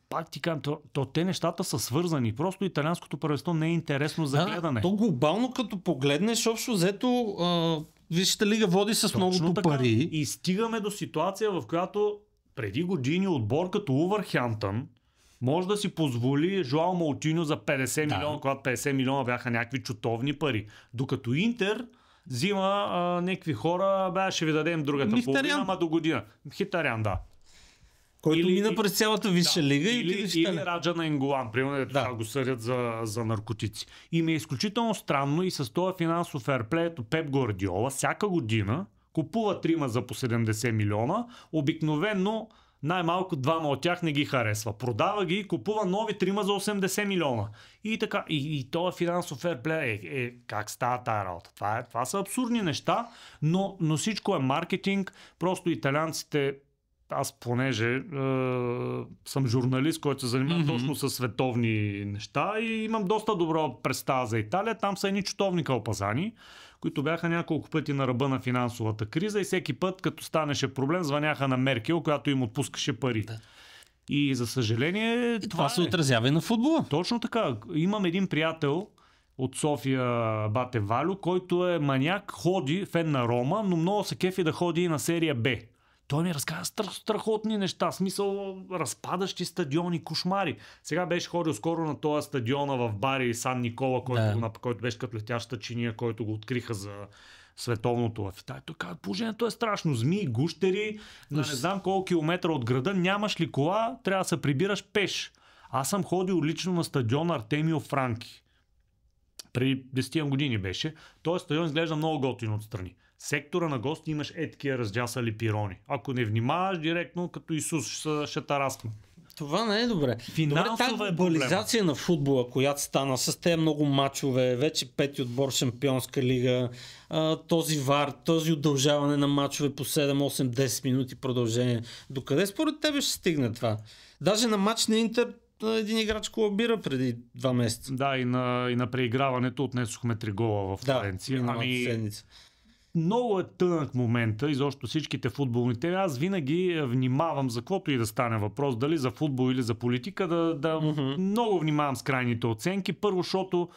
Пак ти казвам, те нещата са свързани. Просто италианското първенство не е интересно за гледане. То глобално като погледнеш, общо взето Висшата лига води с много пари. И стигаме до ситуация, в която преди години отбор като Увърхемптън може да си позволи Жоао Маутиньо за 50 милиона, когато 50 милиона бяха някакви чутовни пари. Докато Интер взима някакви хора, ще ви дадем другата половина, ама до година. Мхитарян, да. Който мина през цялата Висша лига или Раджа на Ингулан, примерно, това го съдят за наркотици. И ми е изключително странно и с този финансов ферплей, ето Пеп Гвардиола всяка година купува трима за по 70 милиона, обикновено най-малко двама от тях не ги харесва. Продава ги и купува нови трима за 80 милиона. И така, и този финансов ферплей как става тая работа? Това са абсурдни неща, но всичко е маркетинг, просто италианците. Аз понеже съм журналист, който се занимава точно с световни неща и имам доста добра представа за Италия. Там са едни чутовни калпазани, които бяха няколко пъти на ръба на финансовата криза и всеки път, като станеше проблем, звъняха на Меркел, която им отпускаше пари. Да. И за съжаление... Това се отразява и на футбола. Точно така. Имам един приятел от София, бате Валю, който е маняк, ходи, фен на Рома, но много се кефи да ходи и на серия Б. Той ми разказа страхотни неща, смисъл разпадащи стадиони, кошмари. Сега беше ходил скоро на този стадиона в Бари Сан Никола, който беше като летяща чиния, който го откриха за световното в Италия. Той каза, положението е страшно. Змии, гущери, не знам колко километра от града, нямаш ли кола, трябва да се прибираш пеш. Аз съм ходил лично на стадион Артемио Франки. Преди 10 години беше. Този стадион изглежда много готино отстрани. Сектора на гости имаш такива раздясали пирони. Ако не внимаваш, директно като Исус ще тараскне. Това не е добре. Финансова глобализация на футбола, която стана с тези много мачове, вече пети отбор Шампионска лига, този вар, този удължаване на мачове по 7, 8, 10 минути продължение. Докъде според тебе ще стигне това? Даже на мач на Интер един играч колабира преди 2 месеца. Да, и на преиграването отнесохме 3 гола в Флоренция. Седмица. Много е тънък момента, изобщо всичките футболни теми. Аз винаги внимавам за каквото и да стане въпрос, дали за футбол или за политика, много внимавам с крайните оценки. Първо, защото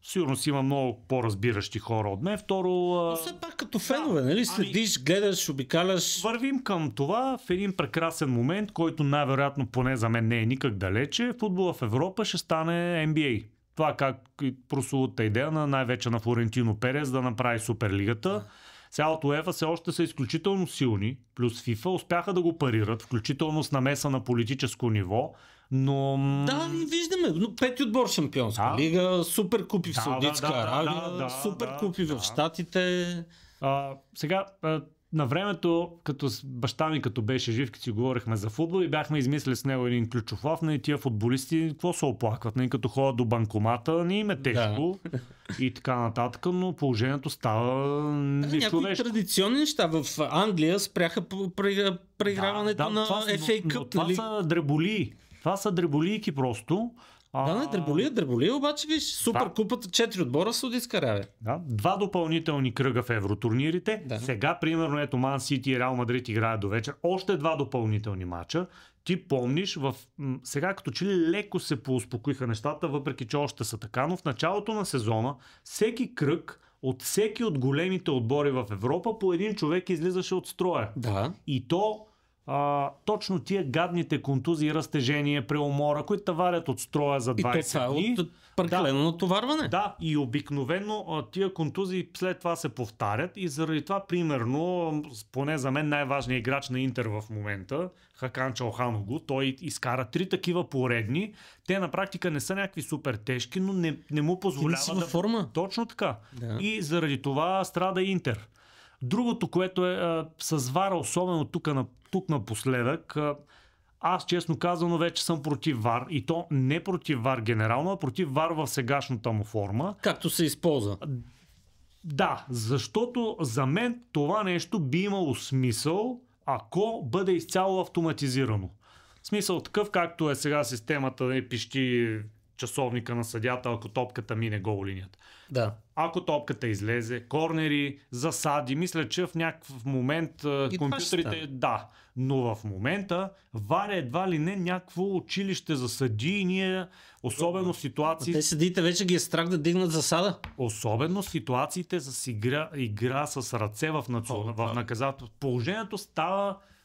сигурно си има много по-разбиращи хора от мен. Второ... Но все пак като фенове, нали? Следиш, гледаш, обикаляш. Вървим към това в един прекрасен момент, който най-вероятно поне за мен не е никак далече. Футбола в Европа ще стане NBA. Това как прословута идея на най-вече на Флорентино Перес да направи Суперлигата. Цялото УЕФА все още са изключително силни, плюс ФИФА успяха да го парират, включително с намеса на политическо ниво, но... Да, виждаме. Пети отбор Шампионска лига, супер купи в Саудитска Аравия, супер купи в Щатите. Сега... На времето, като баща ми като беше жив, като си говорихме за футбол и бяхме измислили с него един ключов лав, и тия футболисти какво се оплакват, като ходят до банкомата, не им е тежко и така нататък, но положението става нечовешко. Някои традиционни неща в Англия спряха преиграването на FA Cup. Това са дреболии. Това са дреболийки просто. Да, не, дреболия, обаче виж, Суперкупата 4 отбора Саудитска Аравия. Да, 2 допълнителни кръга в евротурнирите. Да. Сега, примерно, ето Ман Сити и Реал Мадрид играят до вечер. Още 2 допълнителни мача. Ти помниш, сега като че ли леко се поуспокоиха нещата, въпреки че още са така, но в началото на сезона всеки кръг от всеки от големите отбори в Европа по един човек излизаше от строя. Да. И то точно тия гадните контузии, разтежения, преумора, които таварят от строя за 20 дни. И то от прекалено натоварване. Да, и обикновено тия контузии след това се повтарят и заради това, примерно, поне за мен най-важният играч на Интер в момента, Хакан Чалханоглу, той изкара 3 такива поредни. Те на практика не са някакви супер тежки, но не му позволява да... форма. Точно така. Да. И заради това страда Интер. Другото, което е с ВАР, особено тук напоследък, аз честно казано вече съм против ВАР. И то не против ВАР генерално, а против ВАР в сегашната му форма. Както се използва. Да, защото за мен това нещо би имало смисъл, ако бъде изцяло автоматизирано. Смисъл такъв, както е сега системата да не пищи часовника на съдята, ако топката мине гол линията. Да. Ако топката излезе, корнери, засади, мисля, че в някакъв момент компютрите, да, но в момента ВАР едва ли не някакво училище за съдии и ние, особено ситуации... Те съдиите вече ги е страх да дигнат засада. Особено ситуациите с игра с ръце в наказателство.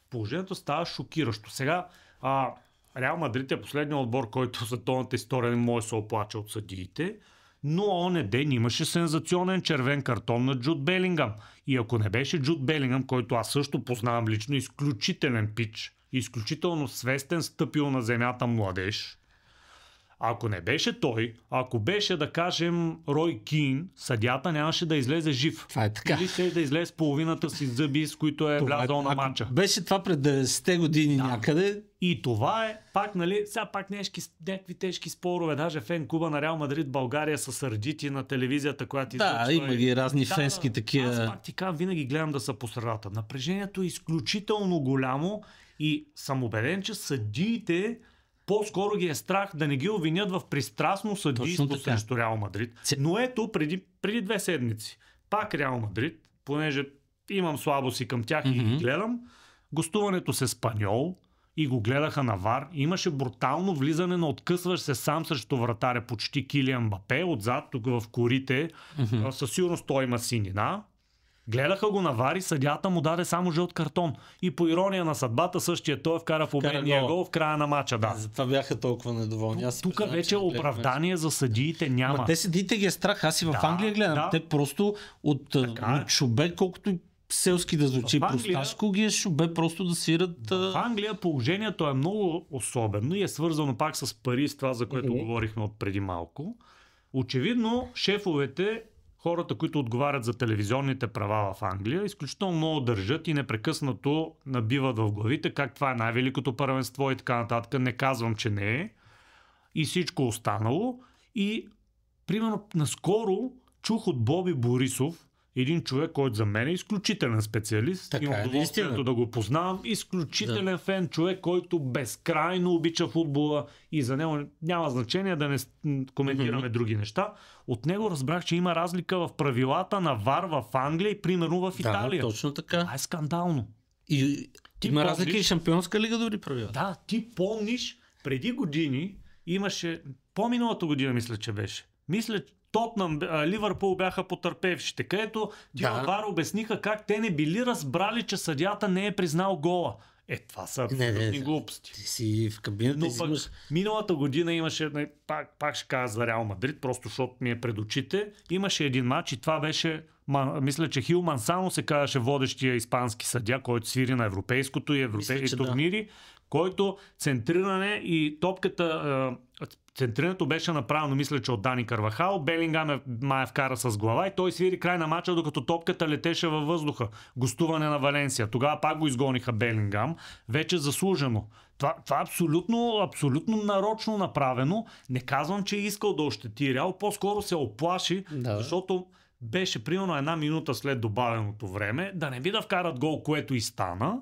Положението става шокиращо. Сега Реал Мадрид е последният отбор, който световната история не може да се оплача от съдиите, но оня ден имаше сензационен червен картон на Джуд Белингъм. И ако не беше Джуд Белингъм, който аз също познавам лично, изключителен пич, изключително свестен, стъпил на земята младеж, ако не беше той, ако беше, да кажем, Рой Кин, съдята нямаше да излезе жив. Това е така. Или ще да излезе с половината си зъби, с които е влязъл на матча. Беше това пред 90-те години някъде. И това е пак, нали, сега пак някакви тежки спорове. Даже фен клуба на Реал Мадрид България са сърдити на телевизията, която излъчва. Да, има ги разни фенски такива. Аз пак ти казвам, винаги гледам да са по средата. Напрежението е изключително голямо и съм убеден, че съдиите по-скоро ги е страх да не ги обвинят в пристрастно съдийство срещу Реал Мадрид. Но ето, преди 2 седмици, пак Реал Мадрид, понеже имам слабости към тях и ги гледам, гостуването с Еспаньол и го гледаха на ВАР, имаше брутално влизане на откъсващ се сам срещу вратаря почти Килиан Мбапе, отзад тук в корите, със сигурност той има синина. Гледаха го на ВАР и съдията му даде само жълт картон. И по ирония на съдбата същия той вкара победния гол в края на матча. Да. Затова бяха толкова недоволни. Тук вече оправдание за съдиите няма. Те съдиите ги е страх. Аз и в Англия гледам. Да. Те просто от шубе, колкото и селски да звучи просташко, ги е шубе просто да свират. В Англия положението е много особено и е свързано пак с пари, с това, за което говорихме от преди малко. Очевидно, шефовете, хората, които отговарят за телевизионните права в Англия, изключително много държат и непрекъснато набиват в главите как това е най-великото първенство и така нататък. Не казвам, че не е. И всичко останало. И примерно наскоро чух от Боби Борисов, един човек, който за мен е изключителен специалист. Имам удоволствието да го познавам. Изключителен фен, човек, който безкрайно обича футбола и за него няма значение да не коментираме други неща. От него разбрах, че има разлика в правилата на ВАР в Англия и примерно в Италия. Да, точно така. Това е скандално. Има разлика и Шампионска лига дори правила. Да, ти помниш, преди години имаше, по-миналата година мисля, че беше. Тотнъм, Ливърпул бяха потърпевшите, където тия ВАР обясниха как те не били разбрали, че съдията не е признал гола. Това са абсолютни глупости. Ти си в кабината. Но пък миналата година имаше, пак ще кажа за Реал Мадрид, просто защото ми е пред очите, имаше един матч и това беше, мисля, че Хил Мансано се казваше водещия испански съдия, който свири на европейското и европейски турнири, който центриране и топката, центрирането беше направено, мисля, че от Дани Карвахал. Белингъм май вкара с глава и той свири край на мача, докато топката летеше във въздуха. Гостуване на Валенсия. Тогава пак го изгониха Белингъм. Вече заслужено. Това е абсолютно нарочно направено. Не казвам, че е искал да ощети Реал. По-скоро се оплаши, защото беше примерно 1 минута след добавеното време да не би да вкарат гол, което и стана.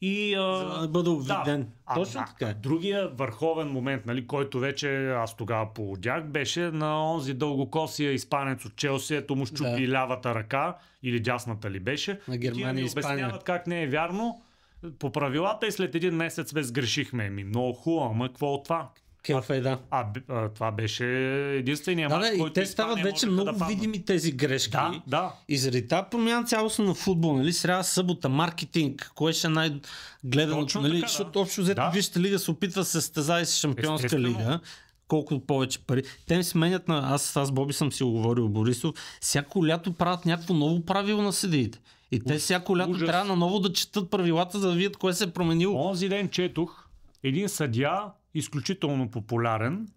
И, за да бъде обвиден. Точно така. Другия върховен момент, нали, който вече аз тогава полудях, беше на онзи дългокосия испанец от Челси, ето му щупи лявата ръка, или дясната ли беше. На Германия и Испания. Обясняват как не е вярно по правилата и след един месец сгрешихме. Много хубаво, ама какво от това? Това беше единствения мач, който те стават вече много видими тези грешки. И заради тази промяна цялостно на футбол, нали, сега събота, маркетинг, кое ще е най-гледаното, нали, защото общо взето Висшата лига се опитва да се състезава и с Шампионска лига. Колкото повече пари. Те ми сменят аз Боби съм си оговорил Борисов, всяко лято правят някакво ново правило на съдиите. И те всяко лято трябва наново да четат правилата, за да видят кое се е променило. Онзи ден четох един съдия, изключително популярен,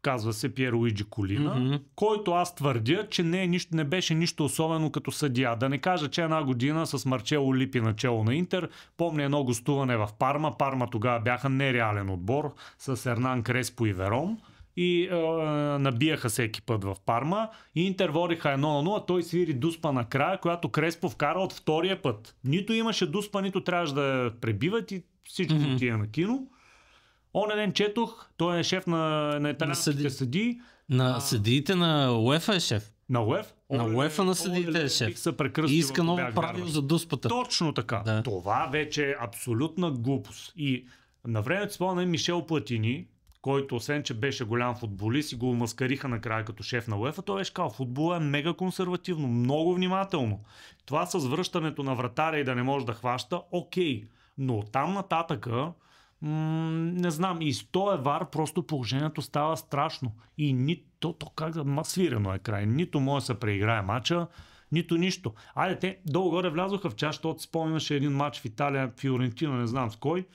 казва се Пиер Луиджи Колина, който аз твърдя, че не беше нищо особено като съдия. Да не кажа, че една година с Марчело Липи начело на Интер, помня едно гостуване в Парма. Парма тогава бяха нереален отбор с Ернан Креспо и Верон. И набияха се екипът в Парма. И Интер водиха 1-0, той свири дуспа накрая, която Креспо вкара от втория път. Нито имаше дуспа, нито трябваше да я пребиват и всичко отива на кино. Онен ден четох, той е шеф на италианските съдии. На съдиите на УЕФА е шеф. На УЕФА? На УЕФА на съдиите е шеф. И иска ново правило за дуспата. Точно така. Да. Това вече е абсолютна глупост. И на времето спомням Мишел Платини, който освен, че беше голям футболист и го маскариха накрая като шеф на УЕФА, той беше казал, футбола е мега консервативно, много внимателно. Това с връщането на вратаря и да не може да хваща, окей. Но там нататъка не знам, и с този вар просто положението става страшно. И нито как да свирено е край. Нито може да се преиграе мача, нито нищо. Айде, те долу-горе влязоха в час, защото спомняше един матч в Италия, Фиорентина, не знам с кой.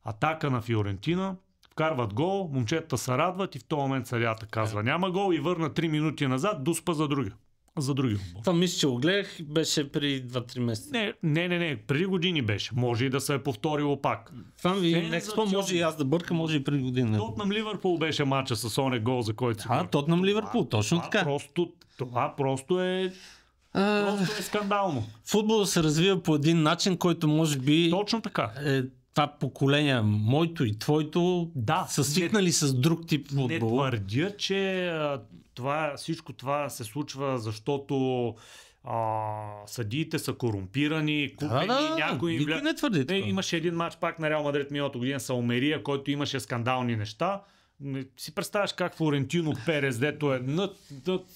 Атака на Фиорентина, вкарват гол, момчетата се радват и в този момент съдията казва няма гол и върна 3 минути назад, дуспа за другия. За други отбор. Това мисля, че го гледах, беше при 2-3 месеца. Не, преди години беше. Може и да се е повторило пак. Това може и аз да бърка, може и преди години. Тотнъм Ливърпул беше матча с оне гол, за който си. Тотнъм Ливърпул, точно така. Това просто е скандално. Футболът се развива по един начин, който може би точно така. Това поколение, моето и твоето, са свикнали с друг тип футбол. Не твърдя, че всичко това се случва, защото съдиите са корумпирани, купени, някои... Никой не твърди това. Имаше един матч пак на Реал Мадрид миналата година с Алмерия, който имаше скандални неща. Си представяш как Флорентино Перес, дето е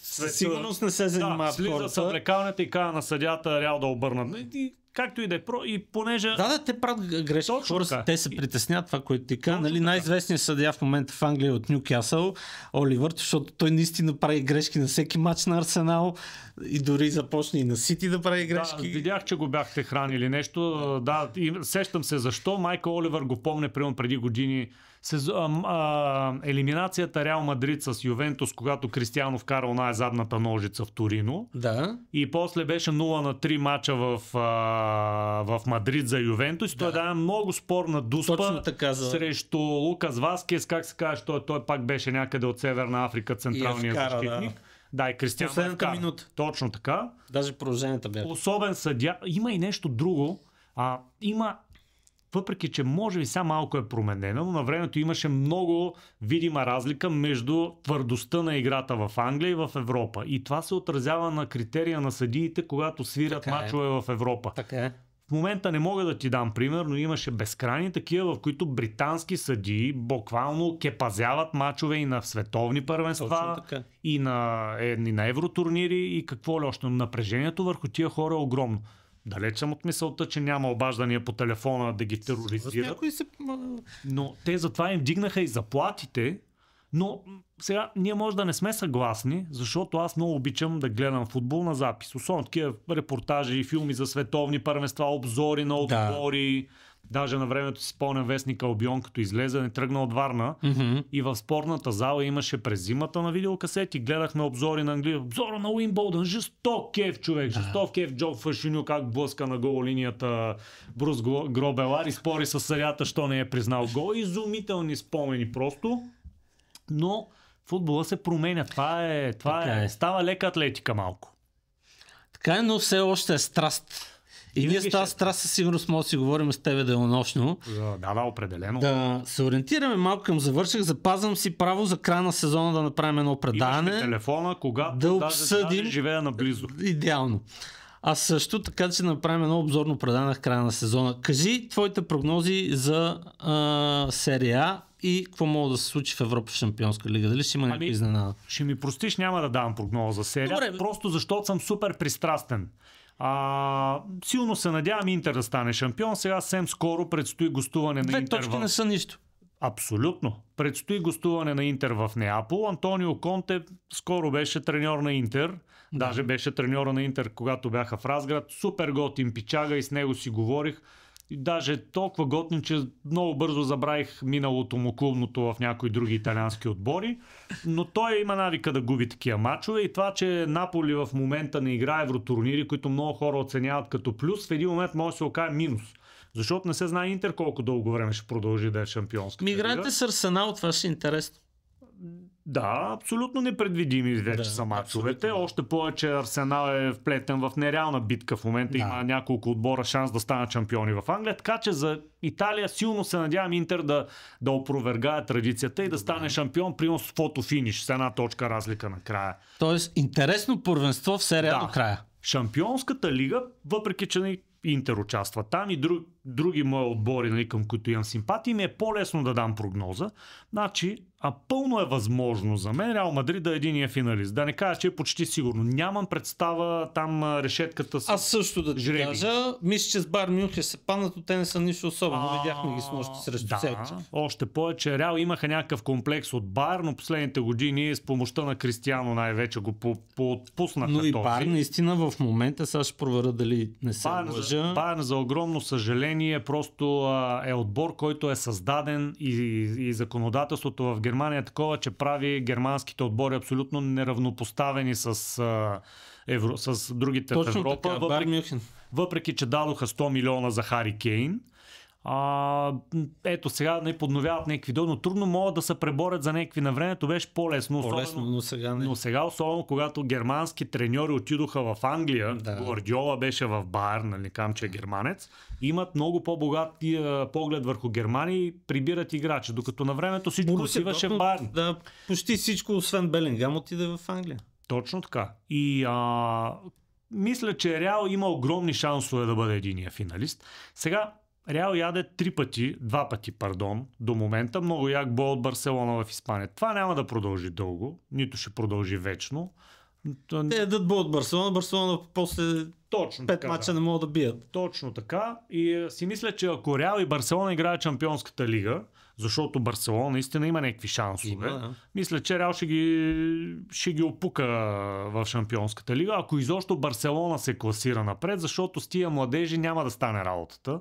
със сигурност не се занимава слиза с облекалнята и казва на съдията Реал да обърнат. Както и да е и понеже... те правят грешки. Те се притеснят това, което ти казва. Нали, най-известният съдия в момента в Англия от Нюкасъл, Оливър, защото той наистина прави грешки на всеки матч на Арсенал и дори започне и на Сити да прави грешки. Видях, че го бяхте хранили нещо. Сещам се защо. Майкъл Оливър го помня преди години. Елиминацията Реал Мадрид с Ювентус, когато Кристиано вкарал най-задната ножица в Торино. И после беше 0-3 мача в Мадрид за Ювентус. Той дава много спорна дуспа срещу Лукас Васкес, как се каже, той пак беше някъде от Северна Африка, централният защитник. И Кристиано последната минута. Точно така. Даже продълженията бяха. Особен съдия. Има и нещо друго. Въпреки, че може би сега малко е променено, но на времето имаше много видима разлика между твърдостта на играта в Англия и в Европа. И това се отразява на критерия на съдиите, когато свирят мачове в Европа. В момента не мога да ти дам пример, но имаше безкрайни такива, в които британски съдии буквално кепазяват мачове и на световни първенства, и на евротурнири, и какво ли още. Напрежението върху тия хора е огромно. Далеч съм от мисълта, че няма обаждания по телефона да ги тероризират. Но те затова им вдигнаха и заплатите. Но сега ние може да не сме съгласни, защото аз много обичам да гледам футбол на запис. Особено такива репортажи и филми за световни първенства, обзори на отбори. Даже на времето си спомням вестника Албион, като излезе, не тръгна от Варна. И в спортната зала имаше през зимата на видеокасети. Гледахме обзори на Англия. Обзора на Уимбълдън. Жесток кеф, човек. Жесток кеф. Джо Фашиню как блъска на гол линията Брус Гробелар и спори с съдията, що не е признал гол. Изумителни спомени просто. Но футбола се променя. Това е. Става лека атлетика малко. Така е, но все още е страст. И ние с тази страст със сигурност може да си говорим с тебе денонощно. Да, определено. Да се ориентираме малко към завърших. Запазвам си право за края на сезона да направим едно предаване. Имаш телефона, когато да обсъдим. Даже живея наблизо. Идеално. А също така, че направим едно обзорно предаване в края на сезона. Кажи твоите прогнози за серия А и какво мога да се случи в Европа в Шампионска лига. Дали ще има някаква изненада? Ще ми простиш, няма да давам прогноза за серия. Добре, просто защото съм супер пристрастен. Силно се надявам Интер да стане шампион. Сега съвсем скоро предстои гостуване на Интер. Две точки не са нищо. Абсолютно. Предстои гостуване на Интер в Неапол. Антонио Конте скоро беше треньор на Интер. Даже беше треньора на Интер, когато бяха в Разград. Супер готин пичага и с него си говорих. И даже толкова готин, че много бързо забравих миналото му клубното в някои други италиански отбори. Но той има навика да губи такива мачове и това, че Наполи в момента не играе евротурнири, които много хора оценяват като плюс, в един момент може да се окаже минус. Защото не се знае Интер колко дълго време ще продължи да е шампионска. Играете с Арсенал, това ще е интересно. Да, абсолютно непредвидими вече са мачовете. Още повече Арсенал е вплетен в нереална битка в момента. Има няколко отбора шанс да станат шампиони в Англия. Така че за Италия силно се надявам Интер да опровергае традицията и да стане шампион при фотофиниш с една точка разлика накрая. Тоест интересно първенство в серия до края. Шампионската лига, въпреки че Интер участва там и други мои отбори, към които имам симпатии, ми е по-лесно да дам прогноза. Значи, пълно е възможно за мен Реал Мадрид да е единия финалист. Да не кажа, че е почти сигурно. Нямам представа там решетката с Аз също да ти кажа, мисля, че с Байер Мюнхен се паднат, от те не са нищо особено. Видяхме ги с нощи срещу Селтик. Още повече Реал имаха някакъв комплекс от Байер, но последните години с помощта на Кристиано най-вече го отпуснаха. Но и Байер наистина в момента, сега ще проверя дали не се лъжа. Байер за огромно съжаление просто е отбор, който е създаден и законодателството в Германия е такова, че прави германските отбори абсолютно неравнопоставени с другите в Европа. Въпреки, че дадоха 100 милиона за Хари Кейн. Ето сега не подновяват някакви дълги, но трудно могат да се преборят за някакви на времето. Беше по-лесно, но сега особено когато германски треньори отидоха в Англия, Гвардиола беше в Байер, нали, кам, че е германец, имат много по-богат поглед върху Германия и прибират играчи, докато на времето всичко отиваше в Байер. Да, почти всичко, освен Белингам, отиде в Англия. Точно така. И мисля, че Реал има огромни шансове да бъде единия финалист. Сега Реал яде два пъти, до момента. Много як бой от Барселона в Испания. Това няма да продължи дълго, нито ще продължи вечно. Те ядат бой от Барселона после 5 мача не могат да бият. Точно така. И си мисля, че ако Реал и Барселона играят Шампионската лига, защото Барселона наистина има някакви шансове, мисля, че Реал ще ги опука в Шампионската лига. Ако изобщо Барселона се класира напред, защото с тия младежи няма да стане работата.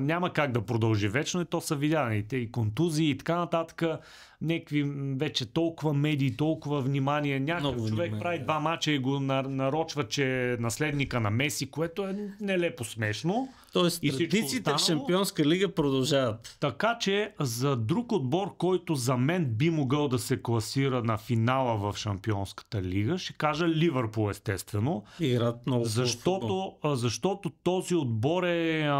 Няма как да продължи вечно и то са видяни и контузии и така нататък. Някакви вече толкова медии, толкова внимание. Някакъв човек прави 2 мача и го нарочва, че е наследника на Меси, което е нелепо смешно. Тоест традициите в Шампионска лига продължават. Така че за друг отбор, който за мен би могъл да се класира на финала в Шампионската лига, ще кажа Ливърпул, естествено. Играят много защото този отбор е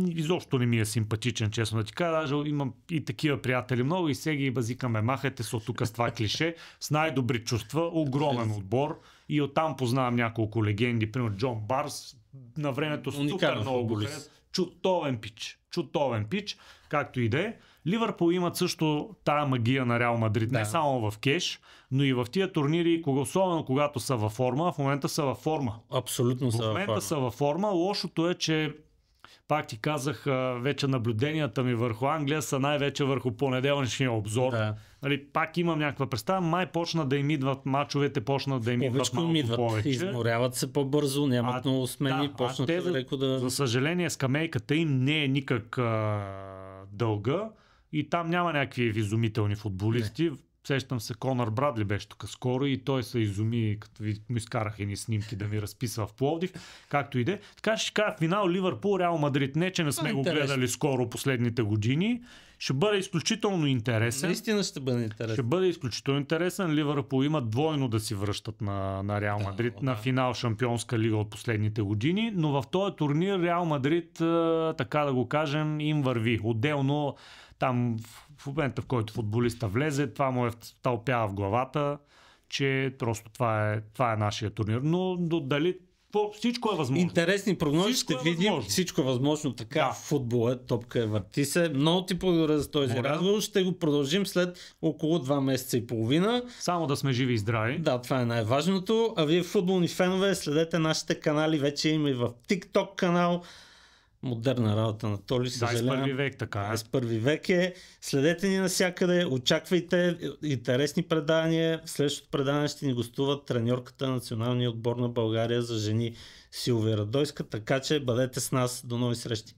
изобщо не ми е симпатичен, честно да ти кажа. Даже имам и такива приятели много и сега ги базикаме. Махайте се от тук с това клише. С най-добри чувства. Огромен отбор. И оттам познавам няколко легенди. Примерно Джон Барс. На времето супер много го харесва. Чутовен пич. Както и да е. Ливърпул имат също тая магия на Реал Мадрид. Не само в кеш, но и в тия турнири, особено когато са във форма. В момента са във форма. Абсолютно в момента са във форма. Лошото е, че пак ти казах, вече наблюденията ми върху Англия са най-вече върху понеделничния обзор. Нали, пак имам някаква представа. Май почна да им идват мачовете, почна да им идват малко повече. Изморяват се по-бързо, нямат много смени, почнат леко да... За съжаление, скамейката им не е никак дълга и там няма някакви изумителни футболисти. сещам се, Конър Брадли беше тук скоро и той се изуми, като му изкараха едни снимки да ми разписва в Пловдив, както и де. Така ще кажа, финал Ливърпул, Реал Мадрид, не че не сме го гледали скоро последните години. Ще бъде изключително интересен. Наистина ще бъде интересен. Ще бъде изключително интересен. Ливърпул има двойно да си връщат на Реал Мадрид на финал Шампионска лига от последните години, но в този турнир Реал Мадрид, така да го кажем, им върви. Отделно там в момента, в който футболиста влезе, това му тълпява в главата, че просто това е нашия турнир. Но дали всичко е възможно. Интересни прогнози ще видим. Възможно. Всичко е възможно. Така футбол е, топка е, върти се. Много ти благодаря за този разговор. Ще го продължим след около 2 месеца и половина. Само да сме живи и здрави. Да, това е най-важното. А вие футболни фенове, следете нашите канали. Вече има и в TikTok канал. Модерна работа на Толи, съжалявам. 21 век, така е. 21 век е. Следете ни навсякъде, очаквайте интересни предания. В следващото предание ще ни гостува треньорката на националния отбор на България за жени Силвия Радойска, така че бъдете с нас. До нови срещи!